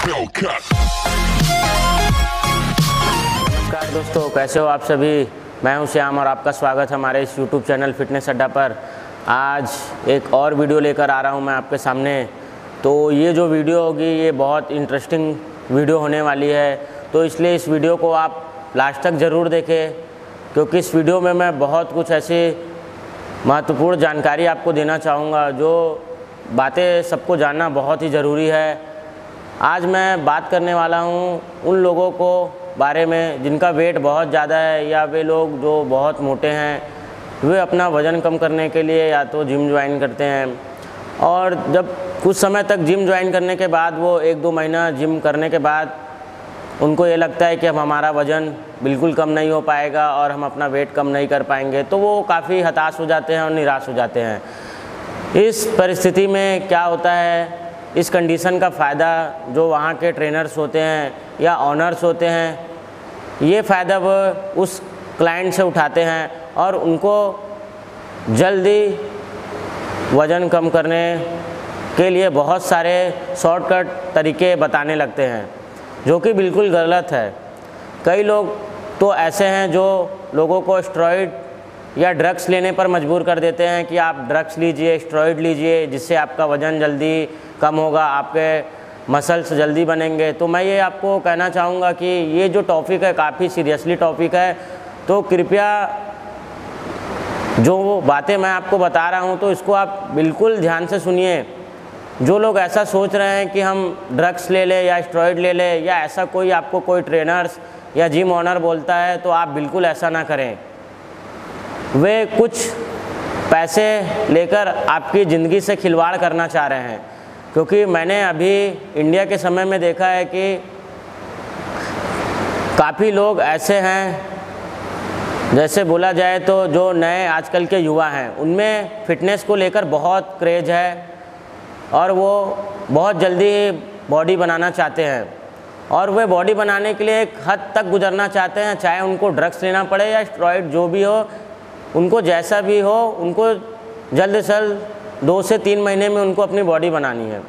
नमस्कार दोस्तों, कैसे हो आप सभी। मैं हूं श्याम और आपका स्वागत है हमारे इस YouTube चैनल फिटनेस अड्डा पर। आज एक और वीडियो लेकर आ रहा हूं मैं आपके सामने। तो ये जो वीडियो होगी ये बहुत इंटरेस्टिंग वीडियो होने वाली है, तो इसलिए इस वीडियो को आप लास्ट तक ज़रूर देखें, क्योंकि इस वीडियो में मैं बहुत कुछ ऐसी महत्वपूर्ण जानकारी आपको देना चाहूँगा जो बातें सबको जानना बहुत ही ज़रूरी है। आज मैं बात करने वाला हूँ उन लोगों को बारे में जिनका वेट बहुत ज़्यादा है, या वे लोग जो बहुत मोटे हैं, वे अपना वज़न कम करने के लिए या तो जिम ज्वाइन करते हैं, और जब कुछ समय तक जिम ज्वाइन करने के बाद वो 1-2 महीना जिम करने के बाद उनको ये लगता है कि अब हमारा वज़न बिल्कुल कम नहीं हो पाएगा और हम अपना वेट कम नहीं कर पाएंगे, तो वो काफ़ी हताश हो जाते हैं और निराश हो जाते हैं। इस परिस्थिति में क्या होता है, इस कंडीशन का फ़ायदा जो वहाँ के ट्रेनर्स होते हैं या ऑनर्स होते हैं, ये फ़ायदा वो उस क्लाइंट से उठाते हैं और उनको जल्दी वज़न कम करने के लिए बहुत सारे शॉर्टकट तरीके बताने लगते हैं, जो कि बिल्कुल गलत है। कई लोग तो ऐसे हैं जो लोगों को स्टेरॉइड या ड्रग्स लेने पर मजबूर कर देते हैं कि आप ड्रग्स लीजिए, स्टेरॉइड लीजिए, जिससे आपका वज़न जल्दी कम होगा, आपके मसल्स जल्दी बनेंगे। तो मैं ये आपको कहना चाहूँगा कि ये जो टॉपिक है काफ़ी सीरियसली टॉपिक है, तो कृपया जो बातें मैं आपको बता रहा हूँ तो इसको आप बिल्कुल ध्यान से सुनिए। जो लोग ऐसा सोच रहे हैं कि हम ड्रग्स ले लें या स्टेरॉइड ले लें, या ऐसा कोई आपको कोई ट्रेनर्स या जिम ऑनर बोलता है, तो आप बिल्कुल ऐसा ना करें। वे कुछ पैसे लेकर आपकी ज़िंदगी से खिलवाड़ करना चाह रहे हैं, क्योंकि मैंने अभी इंडिया के समय में देखा है कि काफ़ी लोग ऐसे हैं, जैसे बोला जाए तो जो नए आजकल के युवा हैं, उनमें फ़िटनेस को लेकर बहुत क्रेज़ है और वो बहुत जल्दी बॉडी बनाना चाहते हैं, और वे बॉडी बनाने के लिए एक हद तक गुजरना चाहते हैं, चाहे उनको ड्रग्स लेना पड़े या स्टेरॉइड, जो भी हो, उनको जैसा भी हो, उनको जल्द से जल्द 2 से 3 महीने में उनको अपनी बॉडी बनानी है।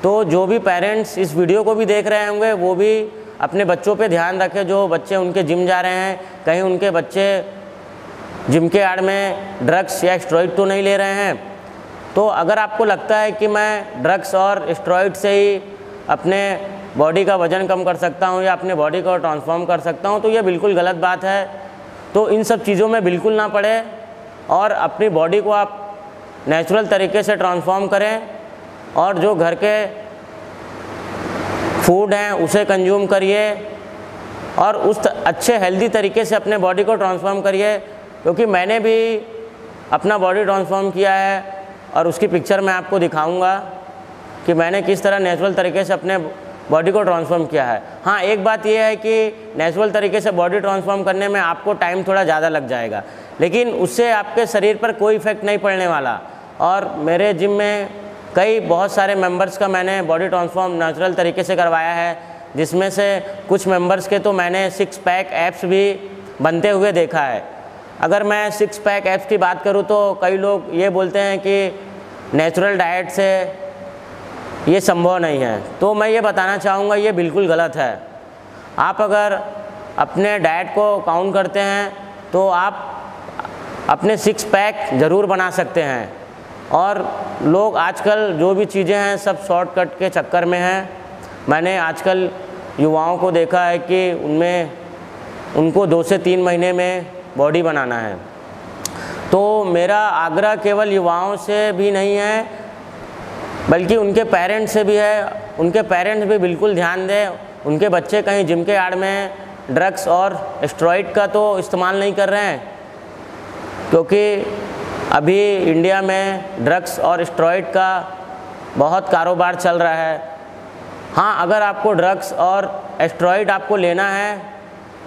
तो जो भी पेरेंट्स इस वीडियो को भी देख रहे होंगे, वो भी अपने बच्चों पे ध्यान रखें। जो बच्चे उनके जिम जा रहे हैं, कहीं उनके बच्चे जिम के आड़ में ड्रग्स या स्टेरॉइड तो नहीं ले रहे हैं। तो अगर आपको लगता है कि मैं ड्रग्स और स्टेरॉइड से ही अपने बॉडी का वज़न कम कर सकता हूँ या अपने बॉडी को ट्रांसफॉर्म कर सकता हूँ, तो ये बिल्कुल गलत बात है। तो इन सब चीज़ों में बिल्कुल ना पड़े और अपनी बॉडी को आप नेचुरल तरीके से ट्रांसफॉर्म करें, और जो घर के फूड हैं उसे कंज्यूम करिए और उस अच्छे हेल्दी तरीके से अपने बॉडी को ट्रांसफॉर्म करिए। क्योंकि मैंने भी अपना बॉडी ट्रांसफॉर्म किया है और उसकी पिक्चर मैं आपको दिखाऊंगा कि मैंने किस तरह नेचुरल तरीके से अपने बॉडी को ट्रांसफॉर्म किया है। हाँ, एक बात यह है कि नेचुरल तरीके से बॉडी ट्रांसफॉर्म करने में आपको टाइम थोड़ा ज़्यादा लग जाएगा, लेकिन उससे आपके शरीर पर कोई इफ़ेक्ट नहीं पड़ने वाला। और मेरे जिम में बहुत सारे मेंबर्स का मैंने बॉडी ट्रांसफॉर्म नेचुरल तरीके से करवाया है, जिसमें से कुछ मेंबर्स के तो मैंने 6 पैक एब्स भी बनते हुए देखा है। अगर मैं 6 पैक एब्स की बात करूँ तो कई लोग ये बोलते हैं कि नेचुरल डाइट से ये संभव नहीं है, तो मैं ये बताना चाहूँगा ये बिल्कुल गलत है। आप अगर अपने डाइट को काउंट करते हैं तो आप अपने 6 पैक ज़रूर बना सकते हैं। और लोग आजकल जो भी चीज़ें हैं सब शॉर्टकट के चक्कर में हैं। मैंने आजकल युवाओं को देखा है कि उनको 2 से 3 महीने में बॉडी बनाना है। तो मेरा आग्रह केवल युवाओं से भी नहीं है, बल्कि उनके पेरेंट्स से भी है। उनके पेरेंट्स भी बिल्कुल ध्यान दें, उनके बच्चे कहीं जिम के आड़ में ड्रग्स और स्टेरॉइड का तो इस्तेमाल नहीं कर रहे हैं, क्योंकि अभी इंडिया में ड्रग्स और स्टेरॉइड का बहुत कारोबार चल रहा है। हाँ, अगर आपको ड्रग्स और स्टेरॉइड आपको लेना है,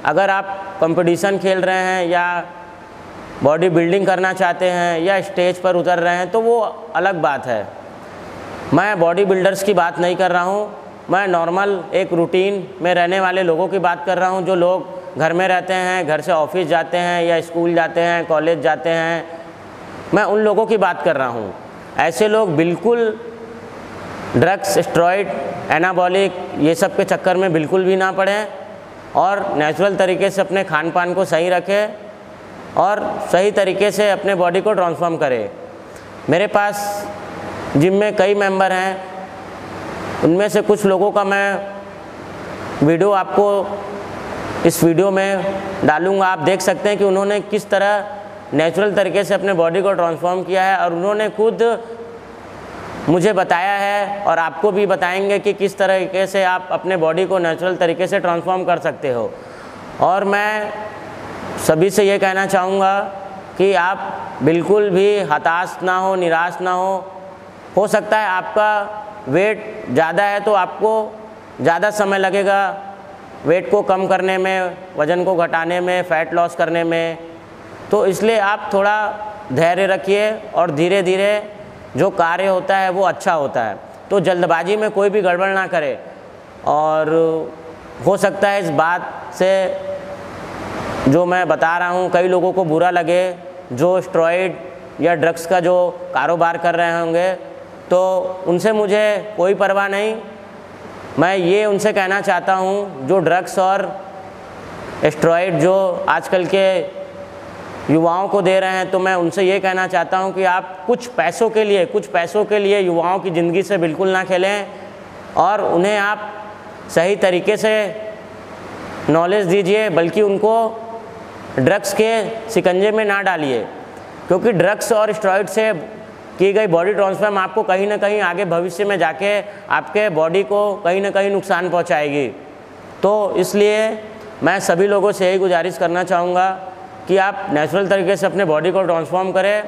अगर आप कंपटीशन खेल रहे हैं या बॉडी बिल्डिंग करना चाहते हैं या स्टेज पर उतर रहे हैं, तो वो अलग बात है। मैं बॉडी बिल्डर्स की बात नहीं कर रहा हूँ, मैं नॉर्मल एक रूटीन में रहने वाले लोगों की बात कर रहा हूँ, जो लोग घर में रहते हैं, घर से ऑफिस जाते हैं या स्कूल जाते हैं, कॉलेज जाते हैं। मैं उन लोगों की बात कर रहा हूँ। ऐसे लोग बिल्कुल ड्रग्स, स्टेरॉइड, एनाबॉलिक ये सब के चक्कर में बिल्कुल भी ना पड़ें और नेचुरल तरीके से अपने खान पान को सही रखें और सही तरीके से अपने बॉडी को ट्रांसफॉर्म करें। मेरे पास जिम में कई मेंबर हैं, उनमें से कुछ लोगों का मैं वीडियो आपको इस वीडियो में डालूँगा। आप देख सकते हैं कि उन्होंने किस तरह नेचुरल तरीके से अपने बॉडी को ट्रांसफॉर्म किया है और उन्होंने खुद मुझे बताया है और आपको भी बताएंगे कि किस तरीके से आप अपने बॉडी को नेचुरल तरीके से ट्रांसफॉर्म कर सकते हो। और मैं सभी से ये कहना चाहूँगा कि आप बिल्कुल भी हताश ना हो, निराश ना हो सकता है आपका वेट ज़्यादा है तो आपको ज़्यादा समय लगेगा वेट को कम करने में, वज़न को घटाने में, फ़ैट लॉस करने में, तो इसलिए आप थोड़ा धैर्य रखिए और धीरे धीरे जो कार्य होता है वो अच्छा होता है। तो जल्दबाजी में कोई भी गड़बड़ ना करे। और हो सकता है इस बात से जो मैं बता रहा हूँ कई लोगों को बुरा लगे, जो स्टेरॉइड या ड्रग्स का जो कारोबार कर रहे होंगे, तो उनसे मुझे कोई परवाह नहीं। मैं ये उनसे कहना चाहता हूँ जो ड्रग्स और स्टेरॉइड जो आजकल के युवाओं को दे रहे हैं, तो मैं उनसे ये कहना चाहता हूँ कि आप कुछ पैसों के लिए युवाओं की ज़िंदगी से बिल्कुल ना खेलें और उन्हें आप सही तरीके से नॉलेज दीजिए, बल्कि उनको ड्रग्स के शिकंजे में ना डालिए, क्योंकि ड्रग्स और स्टेरॉइड से की गई बॉडी ट्रांसफॉर्म आपको कहीं ना कहीं आगे भविष्य में जाके आपके बॉडी को कहीं ना कहीं नुकसान पहुंचाएगी। तो इसलिए मैं सभी लोगों से यही गुजारिश करना चाहूँगा कि आप नेचुरल तरीके से अपने बॉडी को ट्रांसफॉर्म करें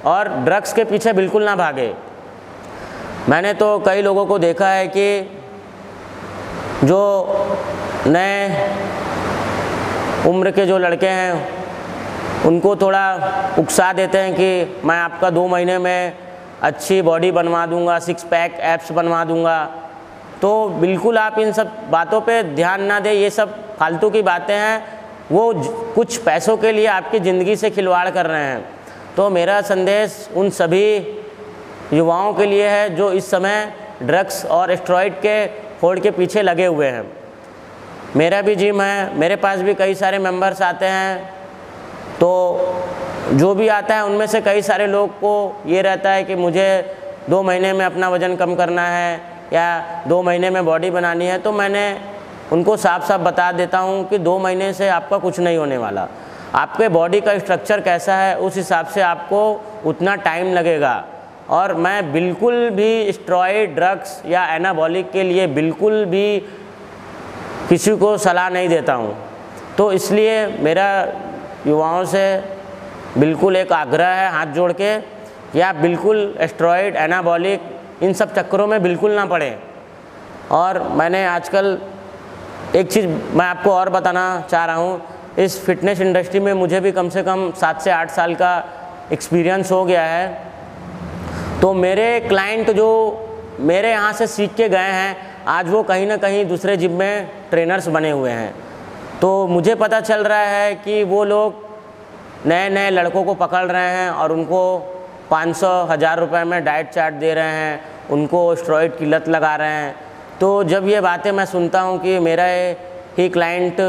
और ड्रग्स के पीछे बिल्कुल ना भागे। मैंने तो कई लोगों को देखा है कि जो नए उम्र के जो लड़के हैं उनको थोड़ा उकसा देते हैं कि मैं आपका 2 महीने में अच्छी बॉडी बनवा दूंगा, 6 पैक एब्स बनवा दूंगा। तो बिल्कुल आप इन सब बातों पे ध्यान ना दें, ये सब फालतू की बातें हैं, वो कुछ पैसों के लिए आपकी ज़िंदगी से खिलवाड़ कर रहे हैं। तो मेरा संदेश उन सभी युवाओं के लिए है जो इस समय ड्रग्स और स्टेरॉइड के होड़ के पीछे लगे हुए हैं। मेरा भी जिम है, मेरे पास भी कई सारे मेंबर्स आते हैं, तो जो भी आता है उनमें से कई सारे लोग को ये रहता है कि मुझे 2 महीने में अपना वज़न कम करना है या 2 महीने में बॉडी बनानी है। तो मैंने उनको साफ साफ बता देता हूँ कि 2 महीने से आपका कुछ नहीं होने वाला। आपके बॉडी का स्ट्रक्चर कैसा है उस हिसाब से आपको उतना टाइम लगेगा। और मैं बिल्कुल भी स्टेरॉइड, ड्रग्स या एनाबॉलिक के लिए बिल्कुल भी किसी को सलाह नहीं देता हूँ। तो इसलिए मेरा युवाओं से बिल्कुल एक आग्रह है हाथ जोड़ के कि आप बिल्कुल स्टेरॉइड, एनाबॉलिक इन सब चक्करों में बिल्कुल ना पड़ें। और मैंने आजकल एक चीज़ मैं आपको और बताना चाह रहा हूँ, इस फिटनेस इंडस्ट्री में मुझे भी कम से कम 7 से 8 साल का एक्सपीरियंस हो गया है। तो मेरे क्लाइंट जो मेरे यहाँ से सीख के गए हैं, आज वो कहीं ना कहीं दूसरे जिम में ट्रेनर्स बने हुए हैं। तो मुझे पता चल रहा है कि वो लोग नए नए लड़कों को पकड़ रहे हैं और उनको 500-1000 रुपये में डाइट चार्ट दे रहे हैं, उनको स्टेरॉइड की लत लगा रहे हैं। तो जब ये बातें मैं सुनता हूँ कि मेरा ही क्लाइंट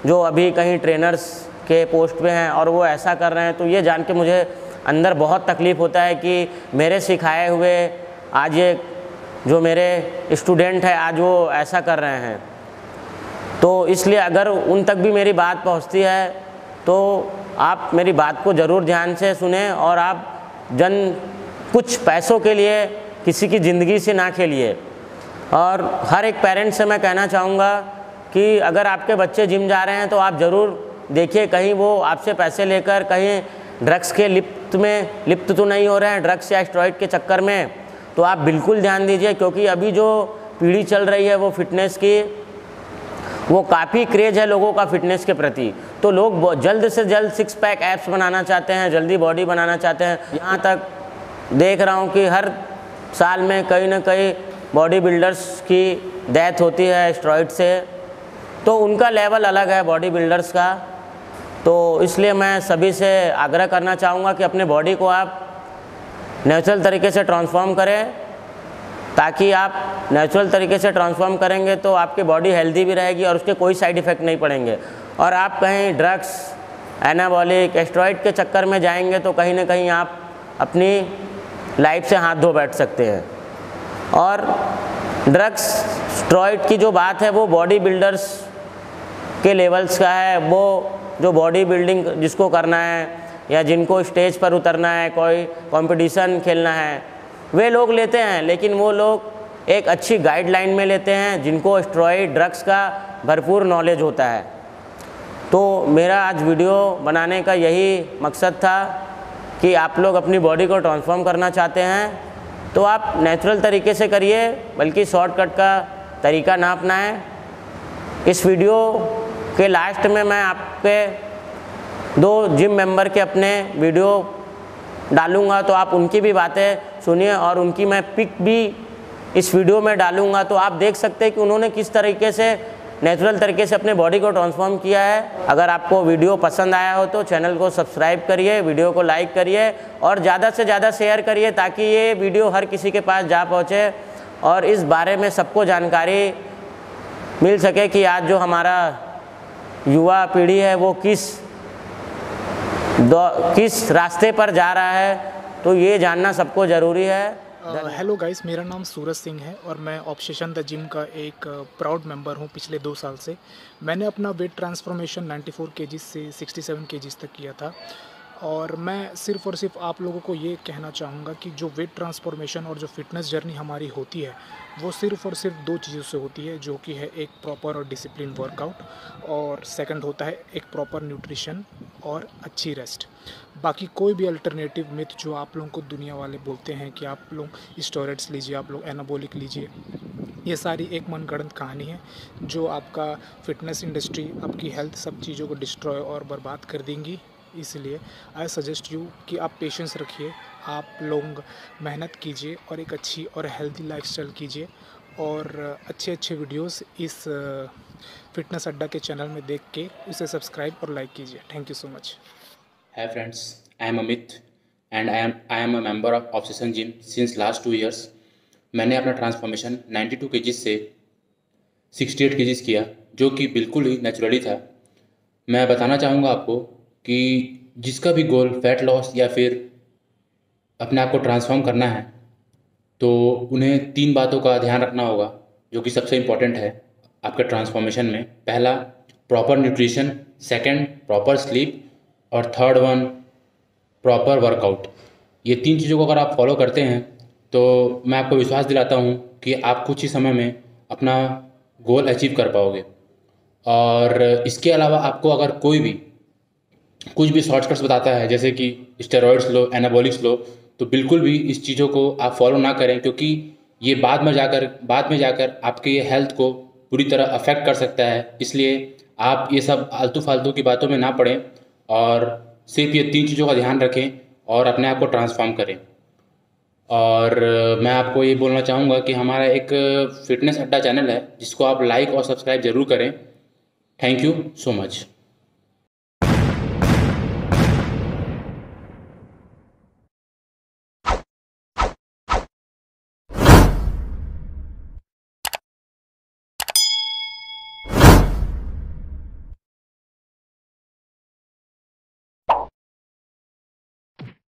जो अभी कहीं ट्रेनर्स के पोस्ट पे हैं और वो ऐसा कर रहे हैं, तो ये जान के मुझे अंदर बहुत तकलीफ़ होता है कि मेरे सिखाए हुए आज ये जो मेरे स्टूडेंट है आज वो ऐसा कर रहे हैं। तो इसलिए अगर उन तक भी मेरी बात पहुंचती है तो आप मेरी बात को ज़रूर ध्यान से सुने और आप कुछ पैसों के लिए किसी की ज़िंदगी से ना खेलिए। और हर एक पेरेंट्स से मैं कहना चाहूँगा कि अगर आपके बच्चे जिम जा रहे हैं तो आप ज़रूर देखिए कहीं वो आपसे पैसे लेकर कहीं ड्रग्स के लिप्त तो नहीं हो रहे हैं, ड्रग्स या स्टेरॉइड के चक्कर में। तो आप बिल्कुल ध्यान दीजिए, क्योंकि अभी जो पीढ़ी चल रही है वो फिटनेस की, वो काफ़ी क्रेज़ है लोगों का फिटनेस के प्रति। तो लोग जल्द से जल्द 6 पैक एब्स बनाना चाहते हैं, जल्दी बॉडी बनाना चाहते हैं। यहाँ तक देख रहा हूँ कि हर साल में कहीं ना कहीं बॉडी बिल्डर्स की डेथ होती है स्टेरॉइड से। तो उनका लेवल अलग है बॉडी बिल्डर्स का। तो इसलिए मैं सभी से आग्रह करना चाहूँगा कि अपने बॉडी को आप नेचुरल तरीके से ट्रांसफॉर्म करें ताकि आप नेचुरल तरीके से ट्रांसफॉर्म करेंगे तो आपकी बॉडी हेल्दी भी रहेगी और उसके कोई साइड इफ़ेक्ट नहीं पड़ेंगे। और आप कहीं ड्रग्स, एनाबॉलिक, एस्टेरॉइड के चक्कर में जाएंगे तो कहीं ना कहीं आप अपनी लाइफ से हाथ धो बैठ सकते हैं। और ड्रग्स, स्टेरॉइड की जो बात है वो बॉडी बिल्डर्स के लेवल्स का है। वो जो बॉडी बिल्डिंग जिसको करना है या जिनको स्टेज पर उतरना है, कोई कंपटीशन खेलना है, वे लोग लेते हैं, लेकिन वो लोग एक अच्छी गाइडलाइन में लेते हैं जिनको स्टेरॉइड, ड्रग्स का भरपूर नॉलेज होता है। तो मेरा आज वीडियो बनाने का यही मकसद था कि आप लोग अपनी बॉडी को ट्रांसफॉर्म करना चाहते हैं तो आप नेचुरल तरीके से करिए, बल्कि शॉर्टकट का तरीका ना अपनाएं। इस वीडियो के लास्ट में मैं आपके 2 जिम मेंबर के अपने वीडियो डालूंगा, तो आप उनकी भी बातें सुनिए और उनकी मैं पिक भी इस वीडियो में डालूंगा। तो आप देख सकते हैं कि उन्होंने किस तरीके से नेचुरल तरीके से अपने बॉडी को ट्रांसफॉर्म किया है। अगर आपको वीडियो पसंद आया हो तो चैनल को सब्सक्राइब करिए, वीडियो को लाइक करिए और ज़्यादा से ज़्यादा शेयर करिए ताकि ये वीडियो हर किसी के पास जा पहुँचे और इस बारे में सबको जानकारी मिल सके कि आज जो हमारा युवा पीढ़ी है वो किस रास्ते पर जा रहा है, तो ये जानना सबको ज़रूरी है। हेलो गाइस, मेरा नाम सूरज सिंह है और मैं ऑब्सेशन द जिम का एक प्राउड मेंबर हूं पिछले 2 साल से। मैंने अपना वेट ट्रांसफॉर्मेशन 94 केजीज से 67 केजीज तक किया था और मैं सिर्फ़ और सिर्फ आप लोगों को ये कहना चाहूँगा कि जो वेट ट्रांसफॉर्मेशन और जो फिटनेस जर्नी हमारी होती है वो सिर्फ़ और सिर्फ 2 चीज़ों से होती है, जो कि है एक प्रॉपर और डिसिप्लिन वर्कआउट और सेकंड होता है एक प्रॉपर न्यूट्रिशन और अच्छी रेस्ट। बाकी कोई भी अल्टरनेटिव मिथ जो आप लोगों को दुनिया वाले बोलते हैं कि आप लोग स्टेरॉइड्स लीजिए, आप लोग एनाबॉलिक लीजिए, ये सारी एक मनगढ़ंत कहानी है जो आपका फिटनेस इंडस्ट्री, आपकी हेल्थ, सब चीज़ों को डिस्ट्रॉय और बर्बाद कर देंगी। इसलिए आई सजेस्ट यू कि आप पेशेंस रखिए, आप लोग मेहनत कीजिए और एक अच्छी और हेल्दी लाइफस्टाइल कीजिए और अच्छे वीडियोस इस फिटनेस अड्डा के चैनल में देख के उसे सब्सक्राइब और लाइक कीजिए। Thank you so much. Hi friends, I am Amit and I am a member of Obsession Gym since last 2 years. मैंने अपना ट्रांसफॉर्मेशन 92 केजीज से 68 केजीज किया, जो कि बिल्कुल ही नेचुरली था। मैं बताना चाहूँगा आपको कि जिसका भी गोल फैट लॉस या फिर अपने आप को ट्रांसफॉर्म करना है तो उन्हें 3 बातों का ध्यान रखना होगा जो कि सबसे इम्पॉर्टेंट है आपके ट्रांसफॉर्मेशन में। पहला, proper nutrition, second, proper sleep और थर्ड वन, प्रॉपर वर्कआउट। ये 3 चीज़ों को अगर आप फॉलो करते हैं तो मैं आपको विश्वास दिलाता हूँ कि आप कुछ ही समय में अपना गोल अचीव कर पाओगे। और इसके अलावा आपको अगर कोई भी कुछ भी शॉर्टकट्स बताता है जैसे कि स्टेरॉइड्स लो, एनाबॉलिक्स लो, तो बिल्कुल भी इस चीज़ों को आप फॉलो ना करें, क्योंकि ये बाद में जाकर आपके ये हेल्थ को पूरी तरह अफेक्ट कर सकता है। इसलिए आप ये सब आलतू फालतू की बातों में ना पड़ें और सिर्फ ये 3 चीज़ों का ध्यान रखें और अपने आप को ट्रांसफॉर्म करें। और मैं आपको ये बोलना चाहूँगा कि हमारा एक फिटनेस अड्डा चैनल है जिसको आप लाइक और सब्सक्राइब ज़रूर करें। Thank you so much.